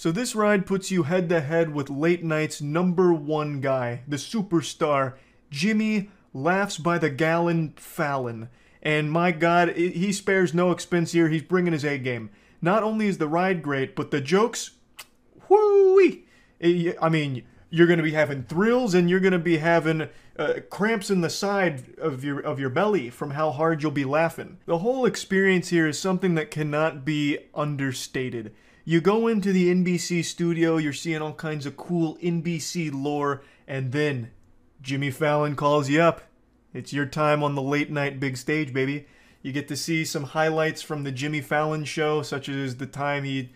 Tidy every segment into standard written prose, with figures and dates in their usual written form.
So this ride puts you head to head with late night's #1 guy, the superstar, Jimmy Laughs by the Gallon Fallon. And my God, he spares no expense here. He's bringing his A game. Not only is the ride great, but the jokes, whoo-wee! I mean, you're going to be having thrills and you're going to be having cramps in the side of your belly from how hard you'll be laughing. The whole experience here is something that cannot be understated. You go into the NBC studio, you're seeing all kinds of cool NBC lore, and then Jimmy Fallon calls you up. It's your time on the late night big stage, baby. You get to see some highlights from the Jimmy Fallon show, such as the time he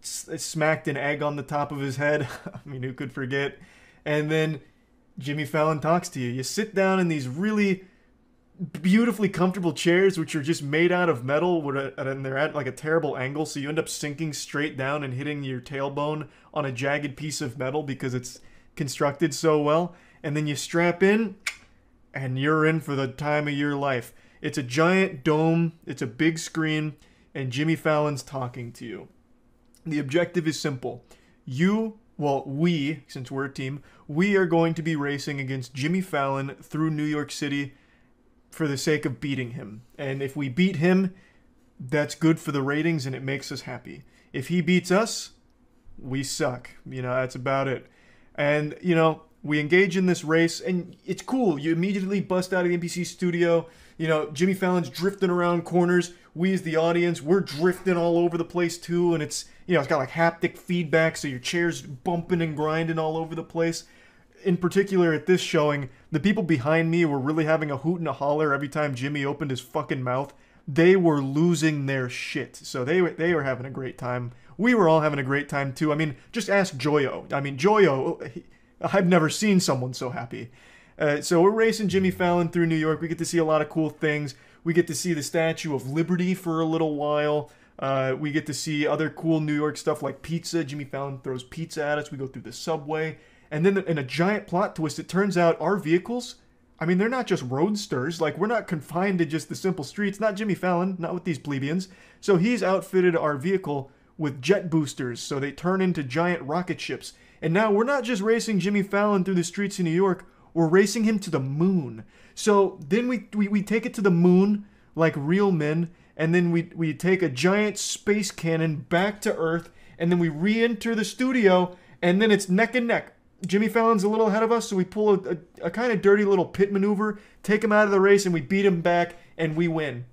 smacked an egg on the top of his head. I mean, who could forget? And then Jimmy Fallon talks to you. You sit down in these really beautifully comfortable chairs, which are just made out of metal, and they're at like a terrible angle, so you end up sinking straight down and hitting your tailbone on a jagged piece of metal because it's constructed so well. And then you strap in, and you're in for the time of your life. It's a giant dome, it's a big screen, and Jimmy Fallon's talking to you. The objective is simple. We, since we're a team, we are going to be racing against Jimmy Fallon through New York City for the sake of beating him. And if we beat him, that's good for the ratings and it makes us happy. If he beats us, we suck. You know, that's about it. And, you know, we engage in this race and it's cool. You immediately bust out of the NBC studio. You know, Jimmy Fallon's drifting around corners. We as the audience, we're drifting all over the place too. And it's, you know, it's got like haptic feedback, so your chair's bumping and grinding all over the place. In particular, at this showing, the people behind me were really having a hoot and a holler every time Jimmy opened his fucking mouth. They were losing their shit. So they were having a great time. We were all having a great time too. I mean, just ask Joyo. I mean, Joyo, I've never seen someone so happy. So we're racing Jimmy Fallon through New York. We get to see a lot of cool things. We get to see the Statue of Liberty for a little while. We get to see other cool New York stuff like pizza. Jimmy Fallon throws pizza at us. We go through the subway. And then in a giant plot twist, it turns out our vehicles, I mean, they're not just roadsters. Like, we're not confined to just the simple streets. Not Jimmy Fallon, not with these plebeians. So he's outfitted our vehicle with jet boosters, so they turn into giant rocket ships. And now we're not just racing Jimmy Fallon through the streets of New York, we're racing him to the moon. So then we take it to the moon like real men, and then we take a giant space cannon back to Earth, and then we re-enter the studio, and then it's neck and neck. Jimmy Fallon's a little ahead of us, so we pull a kind of dirty little pit maneuver, take him out of the race, and we beat him back, and we win.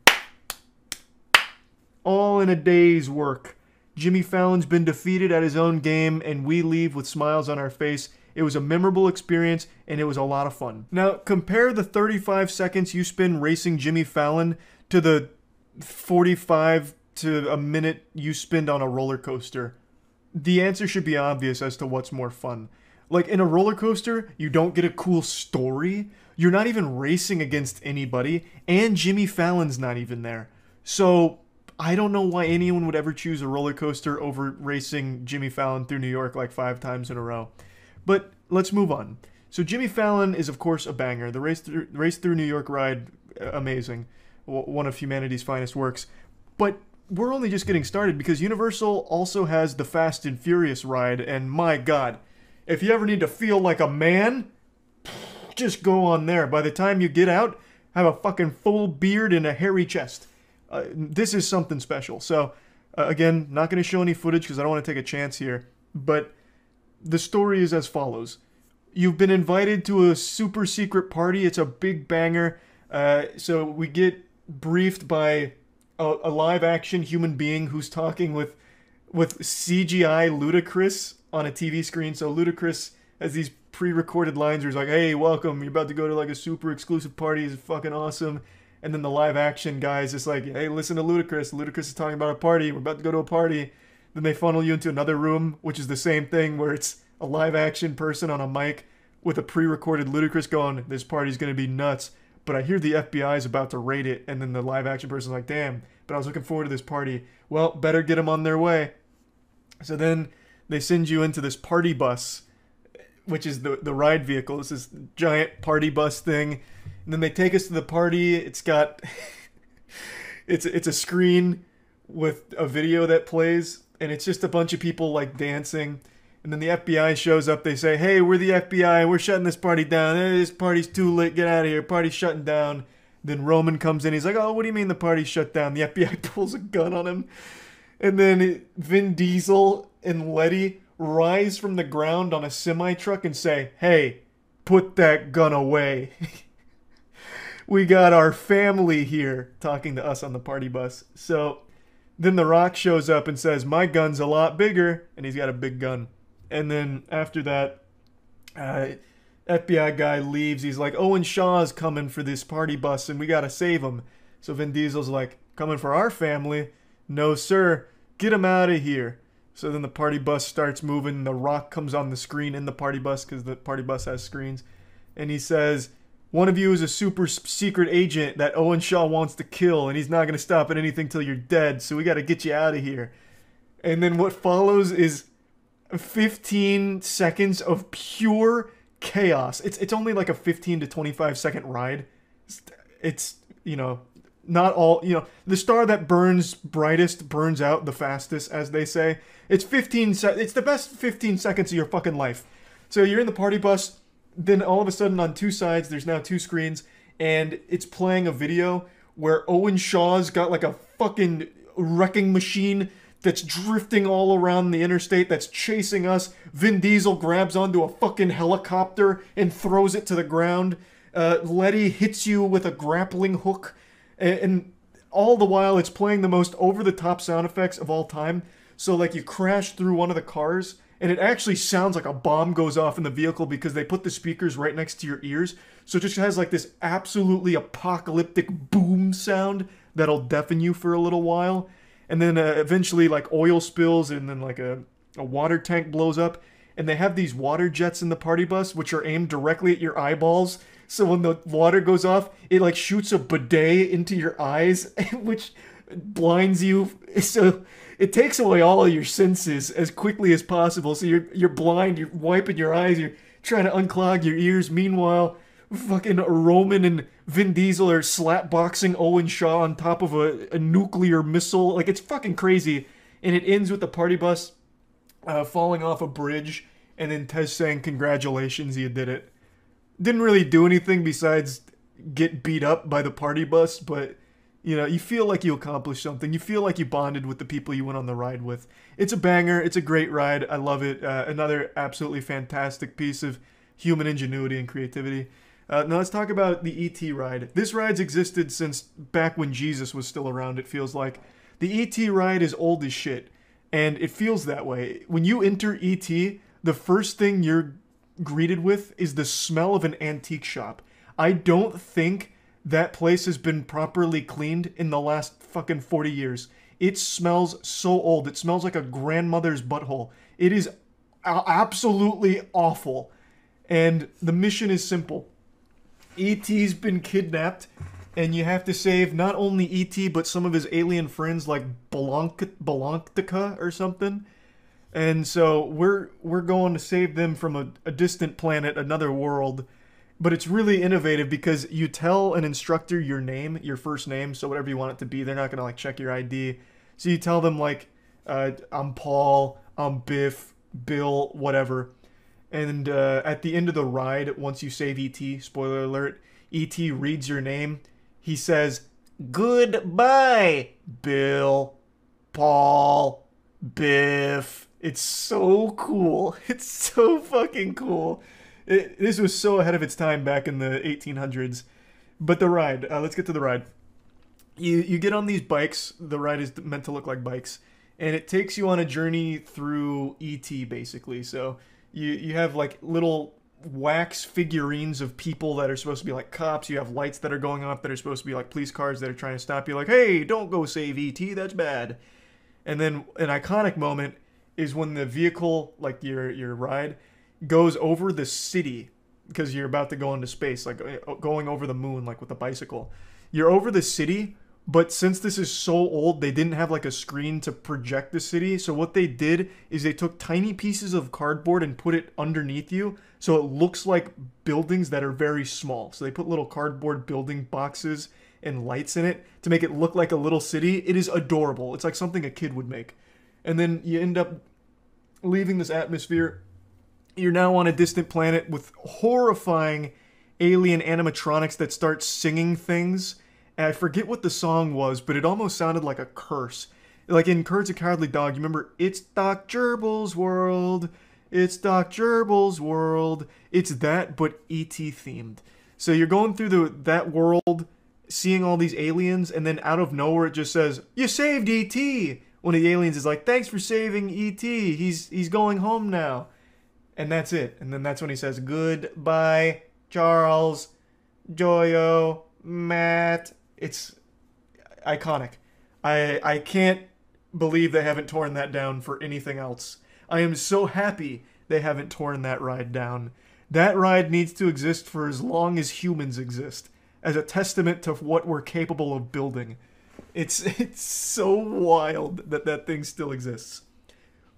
All in a day's work. Jimmy Fallon's been defeated at his own game, and we leave with smiles on our face. It was a memorable experience, and it was a lot of fun. Now, compare the 35 seconds you spend racing Jimmy Fallon to the 45 to a minute you spend on a roller coaster. The answer should be obvious as to what's more fun. Like, in a roller coaster, you don't get a cool story. You're not even racing against anybody, and Jimmy Fallon's not even there. So, I don't know why anyone would ever choose a roller coaster over racing Jimmy Fallon through New York like 5 times in a row. But let's move on. So Jimmy Fallon is, of course, a banger. The Race Through New York ride, amazing. One of humanity's finest works. But we're only just getting started because Universal also has the Fast and Furious ride, and my God, if you ever need to feel like a man, just go on there. By the time you get out, have a fucking full beard and a hairy chest. This is something special. So, again, not going to show any footage because I don't want to take a chance here. But the story is as follows. You've been invited to a super secret party. It's a big banger. So we get briefed by a live-action human being who's talking with CGI Ludacris on a TV screen. So Ludacris has these pre-recorded lines where he's like, hey, welcome, you're about to go to like a super exclusive party, it's fucking awesome. And then the live-action guy is just like, hey, listen to Ludacris. Ludacris is talking about a party, we're about to go to a party. Then they funnel you into another room, which is the same thing, where it's a live-action person on a mic with a pre-recorded Ludacris going, this party's gonna be nuts, but I hear the FBI is about to raid it. And then the live-action person's like, damn, but I was looking forward to this party. Well, better get them on their way. So then they send you into this party bus, which is the ride vehicle. It's this giant party bus thing. And then they take us to the party. It's got... it's a screen with a video that plays. and it's just a bunch of people like dancing. And then the FBI shows up. They say, "Hey, we're the FBI. We're shutting this party down. This party's too late. Get out of here. Party's shutting down." Then Roman comes in. He's like, "Oh, what do you mean the party's shut down?" The FBI pulls a gun on him. And then Vin Diesel and Letty rise from the ground on a semi-truck and say, "Hey, put that gun away." We got our family here, talking to us on the party bus. So then The Rock shows up and says, "My gun's a lot bigger." And he's got a big gun. And then after that, FBI guy leaves. He's like, "Owen Shaw's coming for this party bus and we gotta save him." So Vin Diesel's like, "Coming for our family? No, sir. Get him out of here." So then the party bus starts moving. The Rock comes on the screen in the party bus because the party bus has screens. And he says, "One of you is a super secret agent that Owen Shaw wants to kill, and he's not going to stop at anything till you're dead, so we got to get you out of here." And then what follows is 15 seconds of pure chaos. It's only like a 15 to 25 second ride. It's, you know, not all, you know, the star that burns brightest burns out the fastest, as they say. It's it's the best 15 seconds of your fucking life. So you're in the party bus, then all of a sudden on two sides, there's now two screens, and it's playing a video where Owen Shaw's got like a fucking wrecking machine that's drifting all around the interstate, that's chasing us. Vin Diesel grabs onto a fucking helicopter and throws it to the ground. Letty hits you with a grappling hook. And all the while, it's playing the most over-the-top sound effects of all time. So, like, you crash through one of the cars, and it actually sounds like a bomb goes off in the vehicle because they put the speakers right next to your ears. So it just has, like, this absolutely apocalyptic boom sound that'll deafen you for a little while. And then eventually, like, oil spills, and then, like, a water tank blows up. And they have these water jets in the party bus, which are aimed directly at your eyeballs. So when the water goes off, it like shoots a bidet into your eyes, which blinds you. So it takes away all of your senses as quickly as possible. So you're blind, you're wiping your eyes, you're trying to unclog your ears. Meanwhile, fucking Roman and Vin Diesel are slapboxing Owen Shaw on top of a nuclear missile. Like, it's fucking crazy. And it ends with the party bus falling off a bridge, and then Tez saying, "Congratulations, you did it." Didn't really do anything besides get beat up by the party bus, but, you know, you feel like you accomplished something. You feel like you bonded with the people you went on the ride with. It's a banger. It's a great ride. I love it. Another absolutely fantastic piece of human ingenuity and creativity. Now let's talk about the E.T. ride. This ride's existed since back when Jesus was still around, it feels like. The E.T. ride is old as shit, and it feels that way. When you enter E.T., the first thing you're greeted with is the smell of an antique shop. I don't think that place has been properly cleaned in the last fucking 40 years. It smells so old. It smells like a grandmother's butthole. It is absolutely awful. And the mission is simple. E.T.'s been kidnapped, and you have to save not only E.T. but some of his alien friends like Blanca or something. And so we're going to save them from a distant planet, another world. But it's really innovative because you tell an instructor your name, your first name, so whatever you want it to be. They're not going to like check your ID. So you tell them like, "I'm Paul, I'm Biff, Bill, whatever." And at the end of the ride, once you save E.T., spoiler alert, E.T. reads your name. He says, "Goodbye, Bill, Paul, Biff." It's so cool. It's so fucking cool. This was so ahead of its time back in the 1800s. But the ride, let's get to the ride. You get on these bikes. The ride is meant to look like bikes. And it takes you on a journey through E.T. basically. So you have like little wax figurines of people that are supposed to be like cops. You have lights that are going off that are supposed to be like police cars that are trying to stop you. Like, "Hey, don't go save E.T. That's bad." And then an iconic moment is when the vehicle, like your ride, goes over the city, because you're about to go into space, like going over the moon, like with a bicycle. You're over the city, but since this is so old, they didn't have like a screen to project the city. So what they did is they took tiny pieces of cardboard and put it underneath you, so it looks like buildings that are very small. So they put little cardboard building boxes and lights in it to make it look like a little city. It is adorable. It's like something a kid would make. and then you end up leaving this atmosphere. You're now on a distant planet with horrifying alien animatronics that start singing things. And I forget what the song was, but it almost sounded like a curse. Like in Courage the Cowardly Dog, you remember, it's Doc Gerbil's world, it's Doc Gerbil's world. It's that, but E.T. themed. So you're going through that world, seeing all these aliens, and then out of nowhere it just says, you saved E.T. One of the aliens is like, thanks for saving E.T. He's going home now. And that's it. And then that's when he says, goodbye, Charles, Joyo, Matt. It's iconic. I can't believe they haven't torn that down for anything else. I am so happy they haven't torn that ride down. That ride needs to exist for as long as humans exist, as a testament to what we're capable of building. It's so wild that that thing still exists.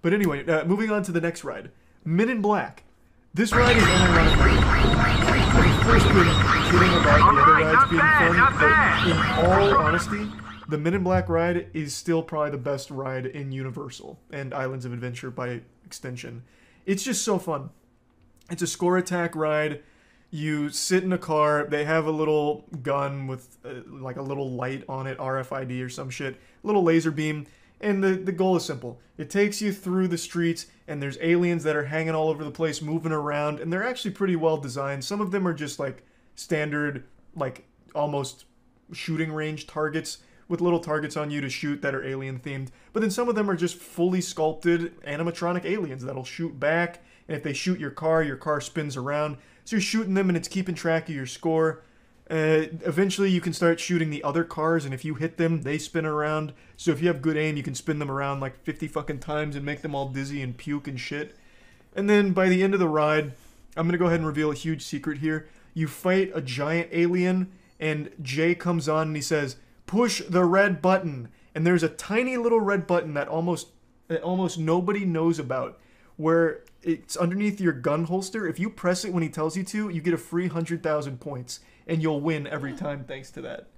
But anyway, moving on to the next ride. Men in Black. This ride is unironically. I've first been kidding about the other rides being fun, but in all honesty, the Men in Black ride is still probably the best ride in Universal and Islands of Adventure by extension. It's just so fun. It's a score attack ride. You sit in a car. They have a little gun with like a little light on it, RFID or some shit, a little laser beam. And the goal is simple. It takes you through the streets, and there's aliens that are hanging all over the place, moving around, and they're actually pretty well designed. Some of them are just like standard, like almost shooting range targets with little targets on you to shoot that are alien themed. But then some of them are just fully sculpted animatronic aliens that'll shoot back, and if they shoot your car spins around. So you're shooting them, and it's keeping track of your score. Eventually you can start shooting the other cars, and if you hit them, they spin around. So if you have good aim, you can spin them around like 50 fucking times and make them all dizzy and puke and shit. And then by the end of the ride, I'm gonna go ahead and reveal a huge secret here. You fight a giant alien, and Jay comes on and he says, push the red button. And there's a tiny little red button that almost nobody knows about, where it's underneath your gun holster. If you press it when he tells you to, you get a free 100,000 points. And you'll win every time thanks to that.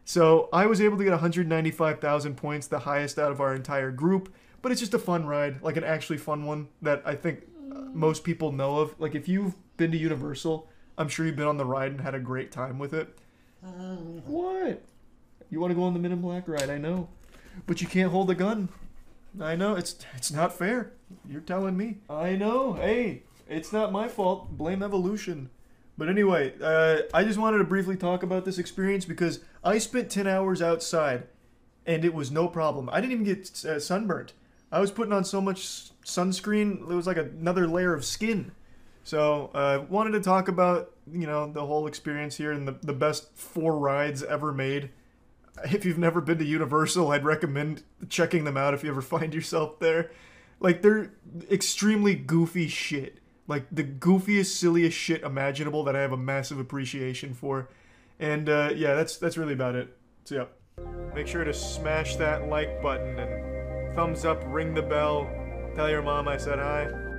So I was able to get 195,000 points, the highest out of our entire group. But it's just a fun ride, like an actually fun one that I think most people know of. Like if you've been to Universal, I'm sure you've been on the ride and had a great time with it. What? You want to go on the Men in Black ride, I know. But you can't hold a gun. I know, it's not fair. You're telling me. I know, hey, it's not my fault. Blame evolution. But anyway, I just wanted to briefly talk about this experience because I spent 10 hours outside and it was no problem. I didn't even get sunburnt. I was putting on so much sunscreen, it was like another layer of skin. So wanted to talk about, you know, the whole experience here and the best 4 rides ever made. If you've never been to Universal, I'd recommend checking them out if you ever find yourself there. Like, they're extremely goofy shit. Like, the goofiest, silliest shit imaginable that I have a massive appreciation for. And, yeah, that's really about it. So, yeah. Make sure to smash that like button and thumbs up, ring the bell, tell your mom I said hi.